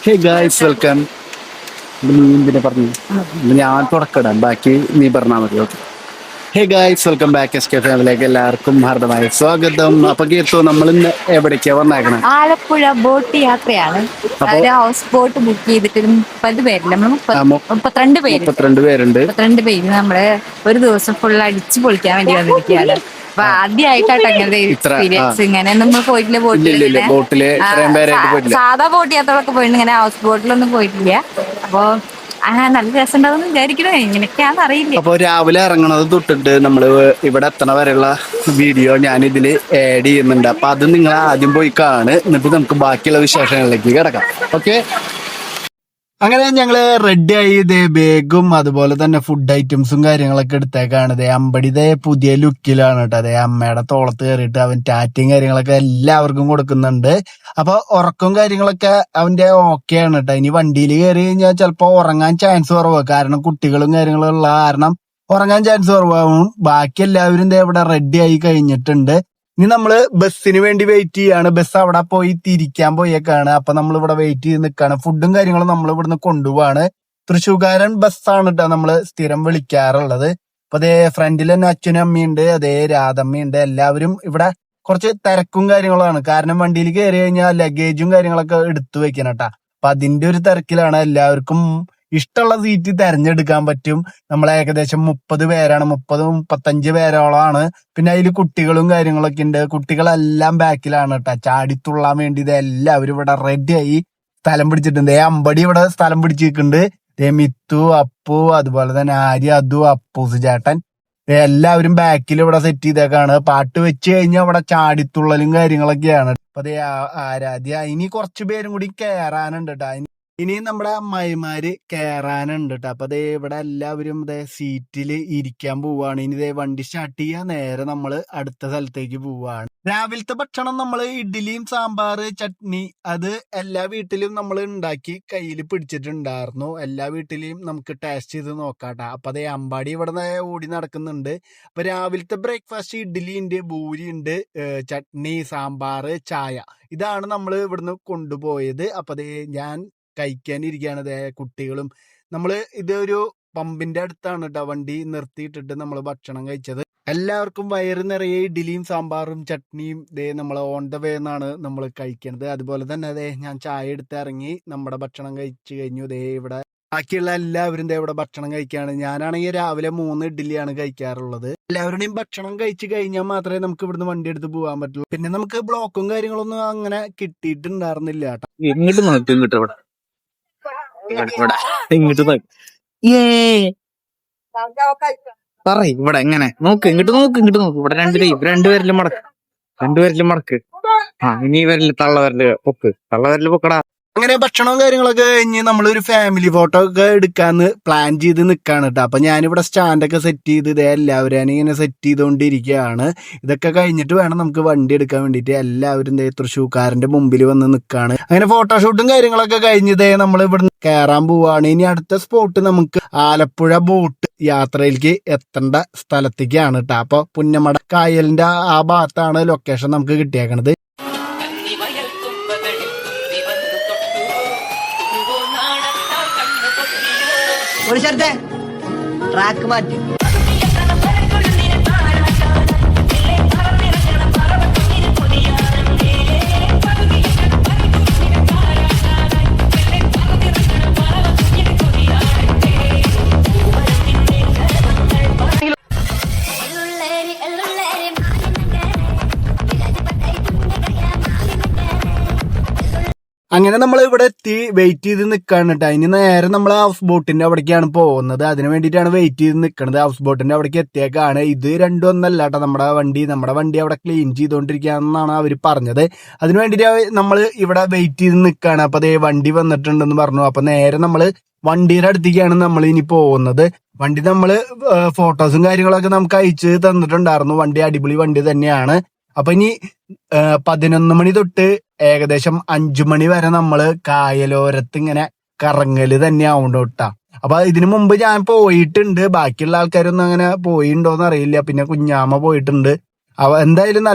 ഹേ guys welcome. നീ എന്തിനാ പറഞ്ഞു? ഞാൻ തുടക്കടാം, ബാക്കി നീ പറഞ്ഞാൽ മതി. Okay. Hey guys welcome back S K ഫാമിലിയിലേക്ക് എല്ലാവർക്കും ഹാർദമായ സ്വാഗതം. അപ്പൊ കീർത്തു, നമ്മൾ ഇന്ന് എവിടേക്കാ വന്നേക്കണേ? ആലപ്പുഴ ബോട്ട് യാത്രയാണ്. അപ്പൊ ഒരു ഹൗസ് ബോട്ട് ബുക്ക് ചെയ്തിട്ട് ഒരു 30 പേരില്ല, നമ്മൾ ആ, 32 പേര് 32 പേരുണ്ട്. 32 പേര് നമ്മള് ഒരു ദിവസം ഫുൾ അടിച്ചു പൊളിക്കാൻ വേണ്ടി വന്നിരിക്കുകയാണ്. അപ്പൊ ആദ്യമായിട്ടാട്ടോ അങ്ങനത്തെ ഇത്ര എക്സ്പീരിയൻസ്. ഇങ്ങനെ നമ്മൾ പോയിട്ടില്ല ഇല്ല ബോട്ടിൽ. ബോട്ടില് ഇത്രയും പേരായിട്ട് പോയിട്ടില്ല. സാധാ ബോട്ട് യാത്രകളൊക്കെ പോയിട്ടുണ്ട്, ഇങ്ങനെ ഹൗസ് ബോട്ടിലൊന്നും പോയിട്ടില്ല. അപ്പൊ നല്ല രസം ഉണ്ടാവും വിചാരിക്കണേ, എങ്ങനെയൊക്കെയാന്ന് അറിയില്ല. അപ്പൊ രാവിലെ ഇറങ്ങണത് തൊട്ടിട്ട് നമ്മള് ഇവിടെ എത്തണ വരെയുള്ള വീഡിയോ ഞാൻ ഇതില് ആഡ് ചെയ്യുന്നുണ്ട്. അപ്പൊ അത് നിങ്ങൾ ആദ്യം പോയി കാണ്, എന്നിട്ട് നമുക്ക് ബാക്കിയുള്ള വിശേഷങ്ങളിലേക്ക് കിടക്കാം. ഓക്കെ. അങ്ങനെ ഞങ്ങള് റെഡി ആയി. ഇതേ ബാഗും അതുപോലെ തന്നെ ഫുഡ് ഐറ്റംസും കാര്യങ്ങളൊക്കെ എടുത്തേക്കാണ്. ഇതേ അമ്പടി ഇതേ പുതിയ ലുക്കിലാണ് കേട്ടോ. അതേ അമ്മയുടെ തോളത്ത് കയറിയിട്ട് അവൻ ടാറ്റയും കാര്യങ്ങളൊക്കെ എല്ലാവർക്കും കൊടുക്കുന്നുണ്ട്. അപ്പൊ ഉറക്കവും കാര്യങ്ങളൊക്കെ അവന്റെ ഓക്കെ ആണ് കേട്ടോ. ഇനി വണ്ടിയിൽ കയറി കഴിഞ്ഞാൽ ചിലപ്പോ ഉറങ്ങാൻ ചാൻസ് കുറവ്, കാരണം കുട്ടികളും കാര്യങ്ങളും ഉള്ള കാരണം ഉറങ്ങാൻ ചാൻസ് കുറവാകും. ബാക്കി എല്ലാവരും ദേ ഇവിടെ റെഡി ആയി കഴിഞ്ഞിട്ടുണ്ട്. ഇനി നമ്മള് ബസ്സിന് വേണ്ടി വെയിറ്റ് ചെയ്യാണ്. ബസ് അവിടെ പോയി തിരിക്കാൻ പോയേക്കാണ്. അപ്പൊ നമ്മൾ ഇവിടെ വെയിറ്റ് ചെയ്ത് നിൽക്കാണ്. ഫുഡും കാര്യങ്ങളും നമ്മൾ ഇവിടുന്ന് കൊണ്ടുപോവാണ്. തൃശ്ശൂർക്കാരൻ ബസ്സാണ് കേട്ടോ നമ്മള് സ്ഥിരം വിളിക്കാറുള്ളത്. അപ്പൊ അതേ ഫ്രണ്ടിൽ തന്നെ അച്ഛനും അമ്മയുണ്ട്, അതേ രാധമ്മയുണ്ട്. എല്ലാവരും ഇവിടെ കുറച്ച് തിരക്കും കാര്യങ്ങളാണ്, കാരണം വണ്ടിയിൽ കയറി കഴിഞ്ഞാൽ ലഗേജും കാര്യങ്ങളൊക്കെ എടുത്തു വെക്കണം കേട്ടാ. അപ്പൊ അതിന്റെ ഒരു തിരക്കിലാണ്. എല്ലാവർക്കും ഇഷ്ടമുള്ള സീറ്റ് തെരഞ്ഞെടുക്കാൻ പറ്റും. നമ്മൾ ഏകദേശം 30 പേരാണ്, 30-35 പേരോളമാണ്. പിന്നെ അതിൽ കുട്ടികളും കാര്യങ്ങളൊക്കെ ഉണ്ട്. കുട്ടികളെല്ലാം ബാക്കിലാണ് കേട്ടോ. ചാടിത്തുള്ളാൻ വേണ്ടി ഇത് എല്ലാവരും ഇവിടെ റെഡിയായി സ്ഥലം പിടിച്ചിട്ടുണ്ട്. അമ്പടി ഇവിടെ സ്ഥലം പിടിച്ചിട്ടുണ്ട്. മിത്തു, അപ്പു, അതുപോലെ തന്നെ ആര്യ, അതു, അപ്പൂസ് ചേട്ടൻ എല്ലാവരും ബാക്കിൽ ഇവിടെ സെറ്റ് ചെയ്തേക്കാണ്. പാട്ട് വെച്ച് കഴിഞ്ഞാൽ ഇവിടെ ചാടിത്തുള്ളലും കാര്യങ്ങളൊക്കെയാണ്. അപ്പൊ അതേ ആരാധ്യ, ഇനി കുറച്ചു പേരും കൂടി കേറാനുണ്ട് കേട്ടോ. ഇനി നമ്മുടെ അമ്മായിമാര് കേറാനുണ്ട് കേട്ടോ. അപ്പൊ അതേ ഇവിടെ എല്ലാവരും ഇതേ സീറ്റിൽ ഇരിക്കാൻ പോവാണ്. ഇനി ഇതേ വണ്ടി സ്റ്റാർട്ട് ചെയ്യാൻ നേരെ നമ്മള് അടുത്ത സ്ഥലത്തേക്ക് പോവാണ്. രാവിലത്തെ ഭക്ഷണം നമ്മള് ഇഡ്ഡലിയും സാമ്പാറ് ചട്നി അത് എല്ലാ വീട്ടിലും നമ്മൾ ഉണ്ടാക്കി കയ്യിൽ പിടിച്ചിട്ടുണ്ടായിരുന്നു. എല്ലാ വീട്ടിലെയും നമുക്ക് ടേസ്റ്റ് ചെയ്ത് നോക്കാട്ടോ. അപ്പൊ അതേ അമ്പാടി ഇവിടെ ഓടി നടക്കുന്നുണ്ട്. അപ്പൊ രാവിലത്തെ ബ്രേക്ക്ഫാസ്റ്റ് ഇഡ്ഡലി ഉണ്ട്, പൂരി ഉണ്ട്, ചട്നി, സാമ്പാറ്, ചായ, ഇതാണ് നമ്മൾ ഇവിടുന്ന് കൊണ്ടുപോയത്. അപ്പൊ അതേ ഞാൻ കഴിക്കാനിരിക്കുകയാണ്. കുട്ടികളും നമ്മള് ഇതൊരു പമ്പിന്റെ അടുത്താണ് കേട്ടോ വണ്ടി നിർത്തിയിട്ടിട്ട് നമ്മൾ ഭക്ഷണം കഴിച്ചത്. എല്ലാവർക്കും വയറ് നിറയെ ഇഡ്ഡലിയും സാമ്പാറും ചട്നിയും നമ്മൾ ഓൺ ദ വേ എന്നാണ് നമ്മൾ കഴിക്കണത്. അതുപോലെ തന്നെ ഞാൻ ചായ എടുത്ത് ഇറങ്ങി നമ്മുടെ ഭക്ഷണം കഴിച്ചു കഴിഞ്ഞു. ഇവിടെ ബാക്കിയുള്ള എല്ലാവരും ഇവിടെ ഭക്ഷണം കഴിക്കുകയാണ്. ഞാനാണെങ്കിൽ രാവിലെ 3 ഇഡ്ഡലിയാണ് കഴിക്കാറുള്ളത്. എല്ലാവരുടെയും ഭക്ഷണം കഴിച്ചു കഴിഞ്ഞാൽ മാത്രമേ നമുക്ക് ഇവിടുന്ന് വണ്ടി എടുത്ത് പോകാൻ പറ്റുള്ളൂ. പിന്നെ നമുക്ക് ബ്ലോക്കും കാര്യങ്ങളൊന്നും അങ്ങനെ കിട്ടിയിട്ടുണ്ടായിരുന്നില്ല കേട്ടോ. ഇങ്ങോട്ട് നോക്ക്, ഇങ്ങോട്ട് ഇവിടെ ഇങ്ങോട്ട് നോക്ക്. പറ ഇവിടെ എങ്ങനെ നോക്ക്, ഇങ്ങോട്ട് നോക്ക്, ഇങ്ങോട്ട് നോക്ക്. ഇവിടെ രണ്ടുപേരിലും മടക്ക്. ഇനി വരല് തള്ളവരല് പൊക്കടാ. അങ്ങനെ ഭക്ഷണവും കാര്യങ്ങളൊക്കെ കഴിഞ്ഞ് നമ്മളൊരു ഫാമിലി ഫോട്ടോ ഒക്കെ എടുക്കാന്ന് പ്ലാൻ ചെയ്ത് നിൽക്കാണ് കേട്ടോ. അപ്പൊ ഞാനിവിടെ സ്റ്റാൻഡൊക്കെ സെറ്റ് ചെയ്ത് എല്ലാവരും ഇങ്ങനെ സെറ്റ് ചെയ്തുകൊണ്ടിരിക്കുകയാണ്. ഇതൊക്കെ കഴിഞ്ഞിട്ട് വേണം നമുക്ക് വണ്ടി എടുക്കാൻ വേണ്ടിയിട്ട്. എല്ലാവരും തൃശ്ശൂർക്കാരന്റെ മുമ്പിൽ വന്ന് നിൽക്കാണ്. അങ്ങനെ ഫോട്ടോഷൂട്ടും കാര്യങ്ങളൊക്കെ കഴിഞ്ഞത് നമ്മൾ ഇവിടുന്ന് കയറാൻ പോവാണ്. ഇനി അടുത്ത സ്പോട്ട് നമുക്ക് ആലപ്പുഴ ബോട്ട് യാത്രയിലേക്ക് എത്തേണ്ട സ്ഥലത്തേക്കാണ് കേട്ടോ. അപ്പൊ പുന്നമട കായലിന്റെ ആ ഭാഗത്താണ് ലൊക്കേഷൻ നമുക്ക് കിട്ടിയേക്കണത്. ഒരു സ്ഥലത്തെ ട്രാക്ക് മാറ്റി അങ്ങനെ നമ്മൾ ഇവിടെ എത്തി വെയിറ്റ് ചെയ്ത് നിൽക്കാണ് കേട്ടോ. ഇനി നേരെ നമ്മൾ ഹൗസ് ബോട്ടിന്റെ അവിടേക്കാണ് പോകുന്നത്. അതിന് വേണ്ടിയിട്ടാണ് വെയിറ്റ് ചെയ്ത് നിൽക്കുന്നത്. ഹൗസ് ബോട്ടിന്റെ അവിടേക്ക് എത്തിയേക്കാണ്. ഇത് രണ്ടും ഒന്നല്ല കേട്ടോ നമ്മുടെ വണ്ടി അവിടെ ക്ലീൻ ചെയ്തുകൊണ്ടിരിക്കുകയാണെന്നാണ് അവർ പറഞ്ഞത്. അതിന് വേണ്ടിയിട്ട് നമ്മൾ ഇവിടെ വെയിറ്റ് ചെയ്ത് നിൽക്കുകയാണ്. അപ്പൊ അതേ വണ്ടി വന്നിട്ടുണ്ടെന്ന് പറഞ്ഞു. അപ്പൊ നേരെ നമ്മൾ വണ്ടിയുടെ അടുത്തേക്കാണ് നമ്മൾ ഇനി പോകുന്നത്. വണ്ടി നമ്മള് ഫോട്ടോസും കാര്യങ്ങളൊക്കെ നമുക്ക് അയച്ച് തന്നിട്ടുണ്ടായിരുന്നു. വണ്ടി അടിപൊളി വണ്ടി തന്നെയാണ്. അപ്പൊ ഇനി 11 മണി തൊട്ട് ഏകദേശം 5 മണി വരെ നമ്മള് കായലോരത്ത് ഇങ്ങനെ കറങ്ങല് തന്നെ ആവണ്ടോട്ടാ. അപ്പൊ ഇതിനു മുമ്പ് ഞാൻ പോയിട്ടുണ്ട്. ബാക്കിയുള്ള ആൾക്കാരൊന്നും അങ്ങനെ പോയിണ്ടോന്ന് അറിയില്ല. പിന്നെ കുഞ്ഞാമ്മ പോയിട്ടുണ്ട്. എന്തായാലും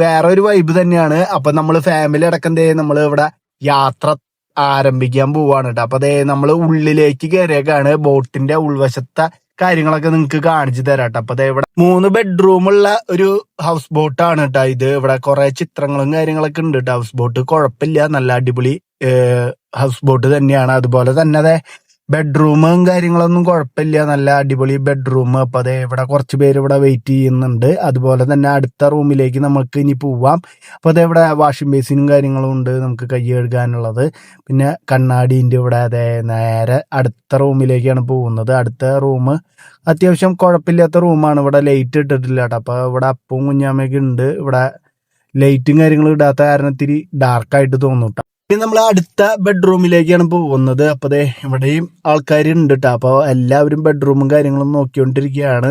വേറെ ഒരു വൈബ് തന്നെയാണ്. അപ്പൊ നമ്മള് ഫാമിലി അടക്കം നമ്മൾ ഇവിടെ യാത്ര ആരംഭിക്കാൻ പോവാണ് കേട്ടോ. അപ്പൊ അതേ നമ്മള് ഉള്ളിലേക്ക് കയറിയേക്കാണ്. ബോട്ടിന്റെ ഉൾവശത്തെ കാര്യങ്ങളൊക്കെ നിങ്ങൾക്ക് കാണിച്ചു തരാം കേട്ടോ. അപ്പൊ ഇവിടെ 3 ബെഡ്റൂമുള്ള ഒരു ഹൗസ് ബോട്ടാണ് കേട്ടോ ഇത്. ഇവിടെ കുറെ ചിത്രങ്ങളും കാര്യങ്ങളൊക്കെ ഉണ്ട് കേട്ടോ. ഹൗസ് ബോട്ട് കുഴപ്പമില്ല, നല്ല അടിപൊളി ഹൗസ് ബോട്ട് തന്നെയാണ്. അതുപോലെ തന്നെ അതെ ബെഡ്റൂമും കാര്യങ്ങളൊന്നും കുഴപ്പമില്ല, നല്ല അടിപൊളി ബെഡ്റൂം. അപ്പൊ അതെ ഇവിടെ കുറച്ച് പേര് ഇവിടെ വെയിറ്റ് ചെയ്യുന്നുണ്ട്. അതുപോലെ തന്നെ അടുത്ത റൂമിലേക്ക് നമുക്ക് ഇനി പോവാം. അപ്പൊ അതെ ഇവിടെ വാഷിംഗ് ബേസിനും കാര്യങ്ങളും ഉണ്ട് നമുക്ക് കൈ കഴുകാനുള്ളത്. പിന്നെ കണ്ണാടിന്റെ ഇവിടെ അതെ നേരെ അടുത്ത റൂമിലേക്കാണ് പോകുന്നത്. അടുത്ത റൂം അത്യാവശ്യം കുഴപ്പമില്ലാത്ത റൂമാണ്. ഇവിടെ ലൈറ്റ് ഇട്ടിട്ടില്ല കേട്ടോ. അപ്പൊ ഇവിടെ അപ്പവും കുഞ്ഞാമ്മയൊക്കെ ഉണ്ട്. ഇവിടെ ലൈറ്റും കാര്യങ്ങളും ഇടാത്ത കാരണം ഇത്തിരി ഡാർക്കായിട്ട് തോന്നും കേട്ടോ. ഇനി നമ്മൾ അടുത്ത ബെഡ്റൂമിലേക്കാണ് പോകുന്നത്. അപ്പൊ ദേ ഇവിടെയും ആൾക്കാരുണ്ട് കേട്ടോ. അപ്പൊ എല്ലാവരും ബെഡ്റൂമും കാര്യങ്ങളും നോക്കിക്കൊണ്ടിരിക്കുകയാണ്.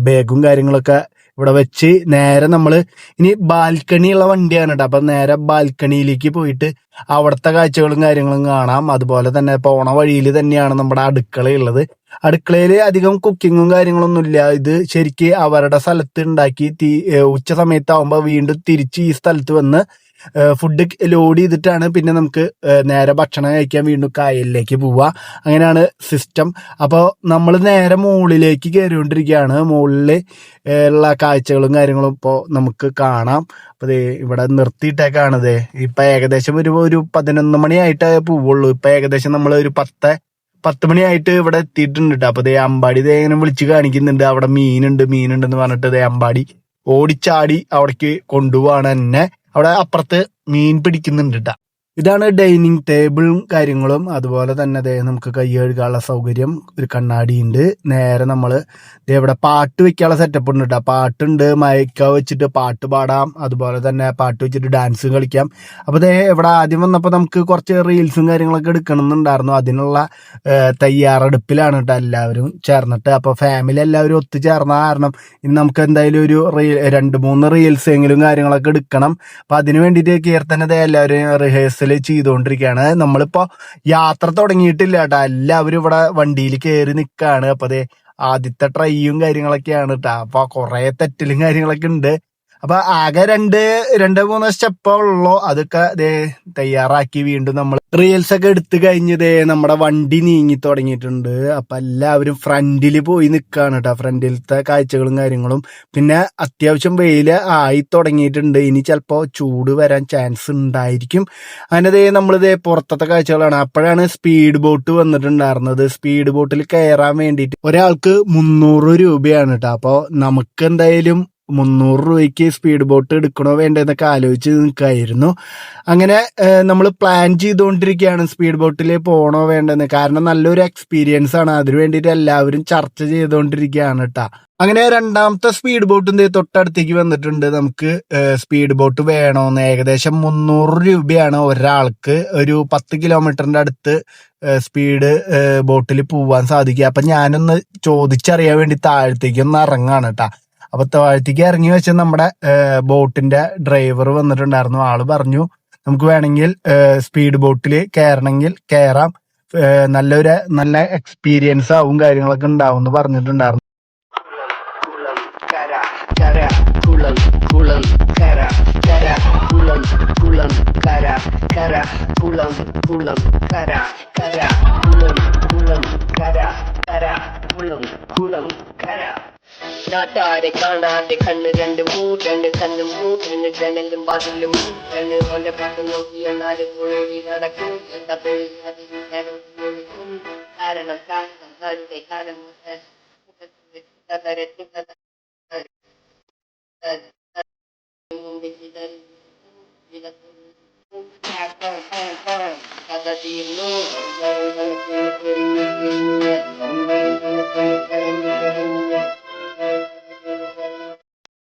ബാഗും കാര്യങ്ങളൊക്കെ ഇവിടെ വെച്ച് നേരെ നമ്മള് ഇനി ബാൽക്കണിയുള്ള വണ്ടിയാണ് കേട്ടോ. അപ്പൊ നേരെ ബാൽക്കണിയിലേക്ക് പോയിട്ട് അവിടുത്തെ കാഴ്ചകളും കാര്യങ്ങളും കാണാം. അതുപോലെ തന്നെ പോണ വഴിയിൽ തന്നെയാണ് നമ്മുടെ അടുക്കളയുള്ളത്. അടുക്കളയിൽ അധികം കുക്കിങ്ങും കാര്യങ്ങളൊന്നും ഇല്ല. ഇത് ശരിക്ക് അവരുടെ സ്ഥലത്ത് ഉണ്ടാക്കി ഉച്ച സമയത്താവുമ്പോ വീണ്ടും തിരിച്ച് ഈ സ്ഥലത്ത് വന്ന് ഫുഡ് ലോഡ് ചെയ്തിട്ടാണ് പിന്നെ നമുക്ക് നേരെ ഭക്ഷണം കഴിക്കാൻ വീണ്ടും കായലിലേക്ക് പോവുക. അങ്ങനെയാണ് സിസ്റ്റം. അപ്പോൾ നമ്മൾ നേരെ മുകളിലേക്ക് കയറിക്കൊണ്ടിരിക്കുകയാണ്. മുകളിൽ ഉള്ള കാഴ്ചകളും കാര്യങ്ങളും ഇപ്പോൾ നമുക്ക് കാണാം. അപ്പോൾ ഇവിടെ നിർത്തിയിട്ടേക്കാണത്. ഇപ്പം ഏകദേശം ഒരു 11 മണിയായിട്ടേ പോവുള്ളൂ. ഇപ്പം ഏകദേശം നമ്മൾ ഒരു 10 മണിയായിട്ട് ഇവിടെ എത്തിയിട്ടുണ്ട് കേട്ടോ. അപ്പോൾ അമ്പാടി ഇങ്ങനെ വിളിച്ച് കാണിക്കുന്നുണ്ട്. അവിടെ മീനുണ്ടെന്ന് പറഞ്ഞിട്ട് അമ്പാടി ഓടിച്ചാടി അവിടേക്ക് കൊണ്ടുപോവാണ് എന്നെ. അവിടെ അപ്പുറത്ത് മീൻ പിടിക്കുന്നുണ്ട് കേട്ടോ. ഇതാണ് ഡൈനിങ് ടേബിളും കാര്യങ്ങളും. അതുപോലെ തന്നെ നമുക്ക് കൈ കഴുകാനുള്ള സൗകര്യം, ഒരു കണ്ണാടി ഉണ്ട്. നേരെ നമ്മള് ഇവിടെ പാട്ട് വെക്കാനുള്ള സെറ്റപ്പ് ഉണ്ട് കേട്ടോ. പാട്ടുണ്ട്, മയക്ക വെച്ചിട്ട് പാട്ട് പാടാം. അതുപോലെ തന്നെ പാട്ട് വെച്ചിട്ട് ഡാൻസ് കളിക്കാം. അപ്പൊ ഇവിടെ ആദ്യം വന്നപ്പോൾ നമുക്ക് കുറച്ച് റീൽസും കാര്യങ്ങളൊക്കെ എടുക്കണമെന്നുണ്ടായിരുന്നു. അതിനുള്ള തയ്യാറെടുപ്പിലാണ് കേട്ടോ എല്ലാവരും ചേർന്നിട്ട്. അപ്പൊ ഫാമിലി എല്ലാവരും ഒത്തുചേർന്ന കാരണം ഇനി നമുക്ക് എന്തായാലും ഒരു 2-3 റീൽസ് എങ്കിലും കാര്യങ്ങളൊക്കെ എടുക്കണം. അപ്പൊ അതിന് വേണ്ടിയിട്ട് കീർത്തനത എല്ലാവരും റിഹേഴ്സൽ ചെയ്തുകൊണ്ടിരിക്കുകയാണ്. നമ്മളിപ്പോ യാത്ര തുടങ്ങിയിട്ടില്ല കേട്ടോ. എല്ലാവരും ഇവിടെ വണ്ടിയിൽ കയറി നിൽക്കുകയാണ്. അപ്പൊ ആദ്യത്തെ ട്രൈയും കാര്യങ്ങളൊക്കെയാണ് കേട്ടോ. അപ്പൊ കുറെ തെറ്റലും കാര്യങ്ങളൊക്കെ ഉണ്ട്. അപ്പൊ ആകെ 2-3 സ്റ്റെപ്പേ ഉള്ളൂ. അതൊക്കെ തയ്യാറാക്കി വീണ്ടും നമ്മൾ റീൽസ് ഒക്കെ എടുത്തു കഴിഞ്ഞത് നമ്മുടെ വണ്ടി നീങ്ങി തുടങ്ങിയിട്ടുണ്ട്. അപ്പൊ എല്ലാവരും ഫ്രണ്ടിൽ പോയി നിൽക്കുകയാണ് കേട്ടോ. ഫ്രണ്ടിലത്തെ കാഴ്ചകളും കാര്യങ്ങളും. പിന്നെ അത്യാവശ്യം വെയില് ആയി തുടങ്ങിയിട്ടുണ്ട്. ഇനി ചിലപ്പോ ചൂട് വരാൻ ചാൻസ് ഉണ്ടായിരിക്കും. അങ്ങനെ നമ്മളിത് പുറത്തത്തെ കാഴ്ചകളാണ്. അപ്പോഴാണ് സ്പീഡ് ബോട്ട് വന്നിട്ടുണ്ടായിരുന്നത്. സ്പീഡ് ബോട്ടിൽ കയറാൻ വേണ്ടിയിട്ട് ഒരാൾക്ക് 300 രൂപയാണ് കേട്ടോ. അപ്പൊ നമുക്ക് എന്തായാലും 300 രൂപയ്ക്ക് സ്പീഡ് ബോട്ട് എടുക്കണോ വേണ്ടെന്നൊക്കെ ആലോചിച്ച് നിൽക്കായിരുന്നു. അങ്ങനെ നമ്മൾ പ്ലാൻ ചെയ്തുകൊണ്ടിരിക്കുകയാണ് സ്പീഡ് ബോട്ടിൽ പോകണോ വേണ്ടെന്ന്. കാരണം നല്ലൊരു എക്സ്പീരിയൻസ് ആണ്. അതിനു വേണ്ടിയിട്ട് എല്ലാവരും ചർച്ച ചെയ്തുകൊണ്ടിരിക്കുകയാണ് കേട്ടോ. അങ്ങനെ രണ്ടാമത്തെ സ്പീഡ് ബോട്ടും തൊട്ടടുത്തേക്ക് വന്നിട്ടുണ്ട്. നമുക്ക് സ്പീഡ് ബോട്ട് വേണോന്ന്. ഏകദേശം 300 രൂപയാണ് ഒരാൾക്ക്. ഒരു 10 കിലോമീറ്ററിന്റെ അടുത്ത് സ്പീഡ് ബോട്ടിൽ പോവാൻ സാധിക്കുക. അപ്പൊ ഞാനൊന്ന് ചോദിച്ചറിയാൻ വേണ്ടി താഴത്തേക്ക് ഒന്ന് ഇറങ്ങാണ് കേട്ടാ. അപ്പൊ താഴത്തേക്ക് ഇറങ്ങി വെച്ച നമ്മുടെ ബോട്ടിന്റെ ഡ്രൈവർ വന്നിട്ടുണ്ടായിരുന്നു. ആള് പറഞ്ഞു നമുക്ക് വേണമെങ്കിൽ സ്പീഡ് ബോട്ടിൽ കയറണമെങ്കിൽ കയറാം, നല്ല എക്സ്പീരിയൻസ് ആവും, കാര്യങ്ങളൊക്കെ ഉണ്ടാവും എന്ന് പറഞ്ഞിട്ടുണ്ടായിരുന്നു. നാട്ടാരെ കാണാതെ കണ്ണ് രണ്ട് മൂട്ടണ്ട്, കണ്ണും മൂട്ടണ്ട്, ജനലും വാതിലും മൂട്ടണ്ട്. കൊല്ലപ്പെട്ടു നോക്കി എന്നാലും കുഴി നടക്കും. കാരണം കാരണം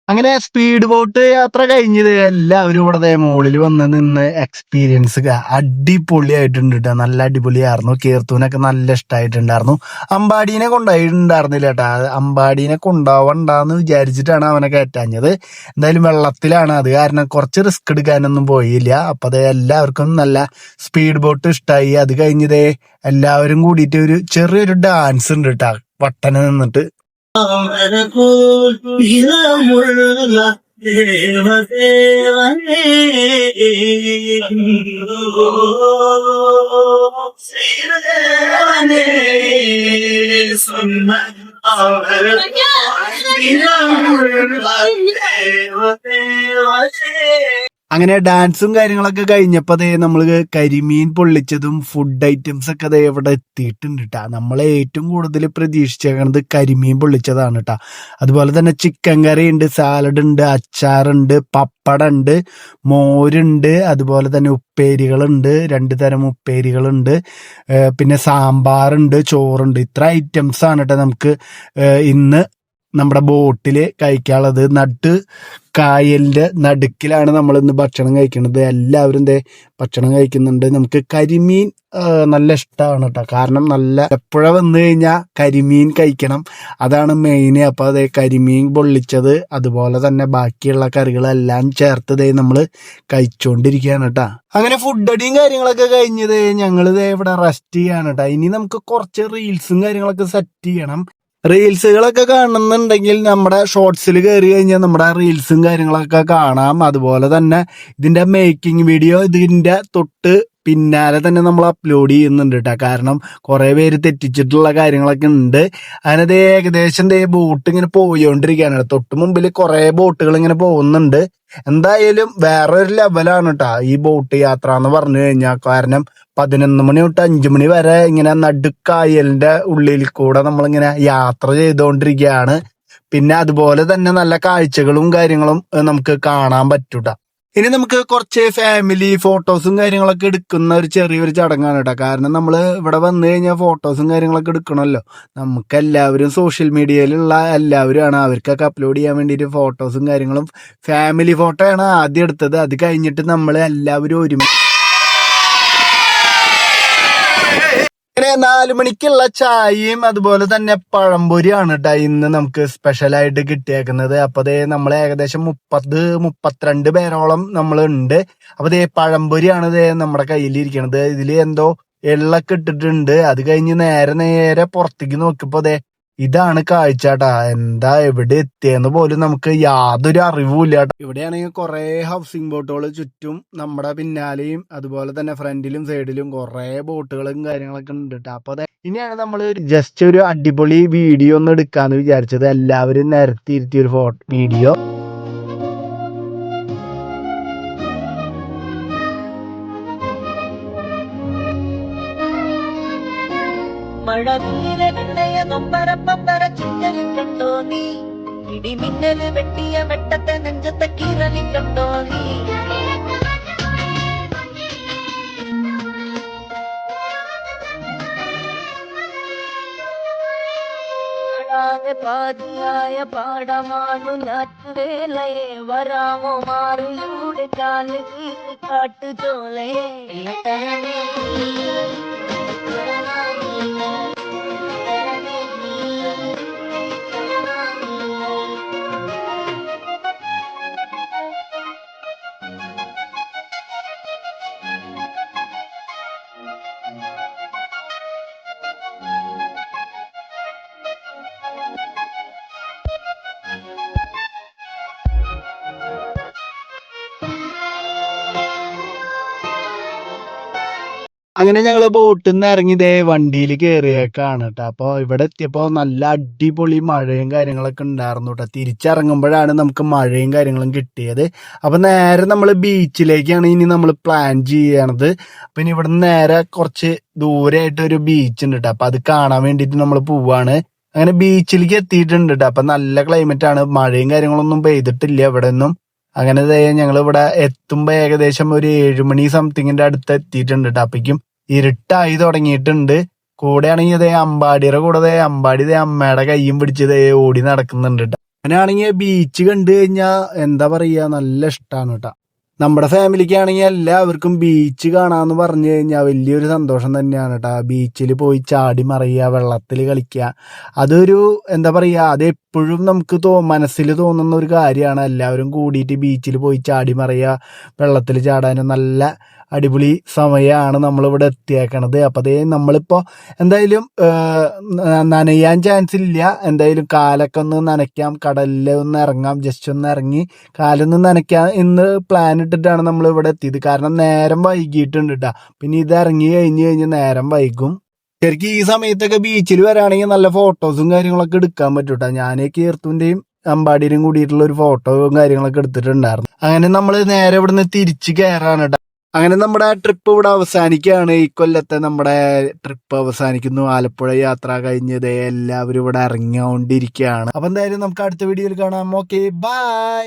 അങ്ങനെ സ്പീഡ് ബോട്ട് യാത്ര കഴിഞ്ഞത് എല്ലാവരും ഇവിടെ മുകളിൽ വന്ന് നിന്ന് എക്സ്പീരിയൻസ് അടിപൊളിയായിട്ടുണ്ട് കേട്ടോ. നല്ല അടിപൊളിയായിരുന്നു. കീർത്തൂനൊക്കെ നല്ല ഇഷ്ടമായിട്ടുണ്ടായിരുന്നു. അമ്പാടീനെ കൊണ്ടുപോയിട്ടുണ്ടായിരുന്നില്ല കേട്ടാ. അമ്പാടീനെ കൊണ്ടുപോവണ്ടെന്ന് വിചാരിച്ചിട്ടാണ് അവനെ കയറ്റാഞ്ഞത്. എന്തായാലും വെള്ളത്തിലാണ്, അത് കാരണം കുറച്ച് റിസ്ക് എടുക്കാനൊന്നും പോയില്ല. അപ്പൊ എല്ലാവർക്കും നല്ല സ്പീഡ് ബോട്ട് ഇഷ്ടമായി. അത് കഴിഞ്ഞതേ എല്ലാവരും കൂടിയിട്ട് ഒരു ചെറിയൊരു ഡാൻസ് ഉണ്ട് കേട്ടാ, വട്ടന നിന്നിട്ട്. അങ്ങനെ ഡാൻസും കാര്യങ്ങളൊക്കെ കഴിഞ്ഞപ്പോ ദേ നമ്മള് കരിമീൻ പൊള്ളിച്ചതും ഫുഡ് ഐറ്റംസ് ഒക്കെ ദേ ഇവിടെ എത്തിയിട്ടുണ്ട് കേട്ടാ. നമ്മളെ ഏറ്റവും കൂടുതൽ പ്രതീക്ഷിച്ചേക്കണത് കരിമീൻ പൊള്ളിച്ചതാണ് കേട്ടാ. അതുപോലെ തന്നെ ചിക്കൻ കറി ഉണ്ട്, സാലഡ് ഉണ്ട്, അച്ചാറുണ്ട്, പപ്പടം ഉണ്ട്, മോരുണ്ട്, അതുപോലെ തന്നെ ഉപ്പേരികളുണ്ട്, 2 തരം ഉപ്പേരികളുണ്ട്, പിന്നെ സാമ്പാറുണ്ട്, ചോറുണ്ട്. ഇത്ര ഐറ്റംസ് ആണ് കേട്ടോ നമുക്ക് ഇന്ന് നമ്മുടെ ബോട്ടില് കഴിക്കാനുള്ളത്. കായലിന്റെ നടുക്കിലാണ് നമ്മൾ ഇന്ന് ഭക്ഷണം കഴിക്കുന്നത്. എല്ലാവരും ദേ ഭക്ഷണം കഴിക്കുന്നുണ്ട്. നമുക്ക് കരിമീൻ നല്ല ഇഷ്ടമാണ് കേട്ടോ. കാരണം നല്ല എപ്പോഴ വന്നു കഴിഞ്ഞാൽ കരിമീൻ കഴിക്കണം, അതാണ് മെയിൻ. അപ്പൊ അതേ കരിമീൻ പൊള്ളിച്ചത് അതുപോലെ തന്നെ ബാക്കിയുള്ള കറികളെല്ലാം ചേർത്ത് ദേ നമ്മൾ കഴിച്ചുകൊണ്ടിരിക്കുകയാണ് കേട്ടോ. അങ്ങനെ ഫുഡ് അടിയും കാര്യങ്ങളൊക്കെ കഴിഞ്ഞത് ഞങ്ങൾ ദേ ഇവിടെ റെസ്റ്റ് ചെയ്യാണ് കേട്ടോ. ഇനി നമുക്ക് കുറച്ച് റീൽസും കാര്യങ്ങളൊക്കെ സെറ്റ് ചെയ്യണം. റീൽസുകളൊക്കെ കാണുന്നുണ്ടെങ്കിൽ നമ്മുടെ ഷോർട്സിൽ കയറി കഴിഞ്ഞാൽ നമ്മുടെ റീൽസും കാര്യങ്ങളൊക്കെ കാണാം. അതുപോലെ തന്നെ ഇതിന്റെ മേക്കിംഗ് വീഡിയോ ഇതിന്റെ തൊട്ട് പിന്നാലെ തന്നെ നമ്മൾ അപ്ലോഡ് ചെയ്യുന്നുണ്ട് കേട്ടോ. കാരണം കുറെ പേര് തെറ്റിച്ചിട്ടുള്ള കാര്യങ്ങളൊക്കെ ഉണ്ട്. അതിനത് ഏകദേശം ബോട്ട് ഇങ്ങനെ പോയോണ്ടിരിക്കുകയാണ്. തൊട്ട് മുമ്പിൽ കുറെ ബോട്ടുകൾ ഇങ്ങനെ പോകുന്നുണ്ട്. എന്തായാലും വേറൊരു ലെവലാണ് കേട്ടോ ഈ ബോട്ട് യാത്ര എന്ന് പറഞ്ഞു കഴിഞ്ഞാൽ. കാരണം 11 മണി തൊട്ട് 5 മണി വരെ ഇങ്ങനെ നടുക്കായലിന്റെ ഉള്ളിൽ കൂടെ നമ്മളിങ്ങനെ യാത്ര ചെയ്തുകൊണ്ടിരിക്കുകയാണ്. പിന്നെ അതുപോലെ തന്നെ നല്ല കാഴ്ചകളും കാര്യങ്ങളും നമുക്ക് കാണാൻ പറ്റൂട്ടാ. ഇനി നമുക്ക് കുറച്ച് ഫാമിലി ഫോട്ടോസും കാര്യങ്ങളൊക്കെ എടുക്കുന്ന ഒരു ചെറിയൊരു ചടങ്ങാണ് കേട്ടോ. കാരണം നമ്മൾ ഇവിടെ വന്നു കഴിഞ്ഞാൽ ഫോട്ടോസും കാര്യങ്ങളൊക്കെ എടുക്കണമല്ലോ. നമുക്ക് എല്ലാവരും സോഷ്യൽ മീഡിയയിലുള്ള എല്ലാവരും ആണ്, അവർക്കൊക്കെ അപ്ലോഡ് ചെയ്യാൻ വേണ്ടിയിട്ട് ഫോട്ടോസും കാര്യങ്ങളും. ഫാമിലി ഫോട്ടോ ആണ് ആദ്യം എടുത്തത്. അത് കഴിഞ്ഞിട്ട് നമ്മൾ എല്ലാവരും ഒരുമിച്ച് 4 മണിക്കുള്ള ചായയും അതുപോലെ തന്നെ പഴംപൊരിയാണ് കേട്ടോ ഇന്ന് നമുക്ക് സ്പെഷ്യലായിട്ട് കിട്ടിയേക്കുന്നത്. അപ്പൊ അതേ നമ്മൾ ഏകദേശം 32 പേരോളം നമ്മൾ ഉണ്ട്. അപ്പൊ അതേ പഴംപൊരിയാണ് നമ്മുടെ കയ്യിലിരിക്കണത്. ഇതില് എന്തോ എള്ളൊക്കെ ഇട്ടിട്ടുണ്ട്. അത് കഴിഞ്ഞ് നേരെ പുറത്തേക്ക് നോക്കിയപ്പോ അതെ ഇതാണ് കാഴ്ചാട്ടാ. എന്താ എവിടെ എത്തിയെന്ന് പോലും നമുക്ക് യാതൊരു അറിവുമില്ല കേട്ടോ. ഇവിടെയാണെങ്കിൽ കുറെ ഹൗസിംഗ് ബോട്ടുകൾ ചുറ്റും നമ്മുടെ പിന്നാലെയും അതുപോലെ തന്നെ ഫ്രണ്ടിലും സൈഡിലും കുറെ ബോട്ടുകളും കാര്യങ്ങളൊക്കെ ഉണ്ട് കേട്ടോ. അപ്പൊ അതെ ഇനിയാണ് നമ്മൾ ജസ്റ്റ് ഒരു അടിപൊളി വീഡിയോ ഒന്ന് എടുക്കാന്ന് വിചാരിച്ചത്. എല്ലാവരും നിരത്തിയിരുത്തിയ ഒരു വീഡിയോ. മഴവില്ലിലെ വെണ്ണയ നൊമ്പരപ്പമ്പര ചിന്തയിൽ കണ്ടോ നീ, ഇടിമിന്നല് വെട്ടിയ വെട്ടത്തെ നെഞ്ചത്തെ കീറലി കണ്ടോ നീ. പാതിയായ പാടമാണു ഞാറ്റുവേലയെ, വരാമോ മാറിലൂടെ കാല് കാട്ടുചോലയെ. അങ്ങനെ ഞങ്ങള് ബോട്ടിൽ നിന്ന് ഇറങ്ങി വണ്ടിയിൽ കയറിയേക്കാണ് കേട്ടോ. അപ്പൊ ഇവിടെ എത്തിയപ്പോ നല്ല അടിപൊളി മഴയും കാര്യങ്ങളൊക്കെ ഉണ്ടായിരുന്നു കേട്ടോ. തിരിച്ചിറങ്ങുമ്പോഴാണ് നമുക്ക് മഴയും കാര്യങ്ങളും കിട്ടിയത്. അപ്പൊ നേരെ നമ്മൾ ബീച്ചിലേക്കാണ് ഇനി നമ്മൾ പ്ലാൻ ചെയ്യണത്. അപ്പൊ ഇനി ഇവിടെ നിന്ന് നേരെ കുറച്ച് ദൂരെയായിട്ട് ഒരു ബീച്ച് ഉണ്ട് കേട്ടോ. അപ്പൊ അത് കാണാൻ വേണ്ടിയിട്ട് നമ്മൾ പോവാണ്. അങ്ങനെ ബീച്ചിലേക്ക് എത്തിയിട്ടുണ്ട് കേട്ടോ. അപ്പൊ നല്ല ക്ലൈമറ്റ് ആണ്, മഴയും കാര്യങ്ങളൊന്നും പെയ്തിട്ടില്ല ഇവിടെ ഒന്നും. അങ്ങനെ ഞങ്ങൾ ഇവിടെ എത്തുമ്പോ ഏകദേശം ഒരു 7 മണി സംതിങ്ങിന്റെ അടുത്ത് എത്തിയിട്ടുണ്ട് കേട്ടോ. അപ്പേക്കും ഇരുട്ടായി തുടങ്ങിയിട്ടുണ്ട്. കൂടെ ആണെങ്കിൽ അമ്പാടിയുടെ കൂടെ അമ്പാടി അമ്മയുടെ കയ്യും പിടിച്ച് ഓടി നടക്കുന്നുണ്ട് കേട്ടോ. അങ്ങനെയാണെങ്കിൽ ബീച്ച് കണ്ടു കഴിഞ്ഞാൽ എന്താ പറയാ, നല്ല ഇഷ്ടമാണ് കേട്ടോ. നമ്മുടെ ഫാമിലിക്ക് ആണെങ്കിൽ എല്ലാവർക്കും ബീച്ച് കാണാന്ന് പറഞ്ഞു കഴിഞ്ഞാൽ വലിയൊരു സന്തോഷം തന്നെയാണ് കേട്ടോ. ബീച്ചിൽ പോയി ചാടി മറിയുക, വെള്ളത്തിൽ കളിക്കുക, അതൊരു എന്താ പറയാ, അത് എപ്പോഴും നമുക്ക് മനസ്സിൽ തോന്നുന്ന ഒരു കാര്യമാണ്. എല്ലാവരും കൂടിയിട്ട് ബീച്ചിൽ പോയി ചാടി മറിയുക, വെള്ളത്തിൽ ചാടാനും നല്ല അടിപൊളി സമയമാണ് നമ്മളിവിടെ എത്തിയേക്കണത്. അപ്പോൾ അതേ നമ്മളിപ്പോൾ എന്തായാലും നനയാൻ ചാൻസ് ഇല്ല. എന്തായാലും കാലൊക്കെ ഒന്ന് നനയ്ക്കാം, കടലിൽ ഒന്ന് ഇറങ്ങാം, ജസ്റ്റ് ഒന്ന് ഇറങ്ങി കാലൊന്ന് നനയ്ക്കാം എന്ന് പ്ലാൻ ഇട്ടിട്ടാണ് നമ്മൾ ഇവിടെ എത്തിയത്. കാരണം നേരം വൈകിയിട്ടുണ്ട് കേട്ടോ. പിന്നെ ഇത് ഇറങ്ങി കഴിഞ്ഞ് നേരം വൈകും. ശരിക്കും ഈ സമയത്തൊക്കെ ബീച്ചിൽ വരാണെങ്കിൽ നല്ല ഫോട്ടോസും കാര്യങ്ങളൊക്കെ എടുക്കാൻ പറ്റും കേട്ടോ. ഞാൻ കീർത്തുവിൻ്റെയും അമ്പാടിയിലും കൂടിയിട്ടുള്ള ഒരു ഫോട്ടോയും കാര്യങ്ങളൊക്കെ എടുത്തിട്ടുണ്ടായിരുന്നു. അങ്ങനെ നമ്മൾ നേരെ ഇവിടുന്ന് തിരിച്ച് കയറാണ് കേട്ടോ. അങ്ങനെ നമ്മുടെ ട്രിപ്പ് ഇവിടെ അവസാനിക്കുകയാണ്. ഈ കൊല്ലത്തെ നമ്മുടെ ട്രിപ്പ് അവസാനിക്കുന്നു. ആലപ്പുഴ യാത്ര കഴിഞ്ഞത് എല്ലാവരും ഇവിടെ ഇറങ്ങിക്കൊണ്ടിരിക്കുകയാണ്. അപ്പം എന്തായാലും നമുക്ക് അടുത്ത വീഡിയോയിൽ കാണാം. Okay, by.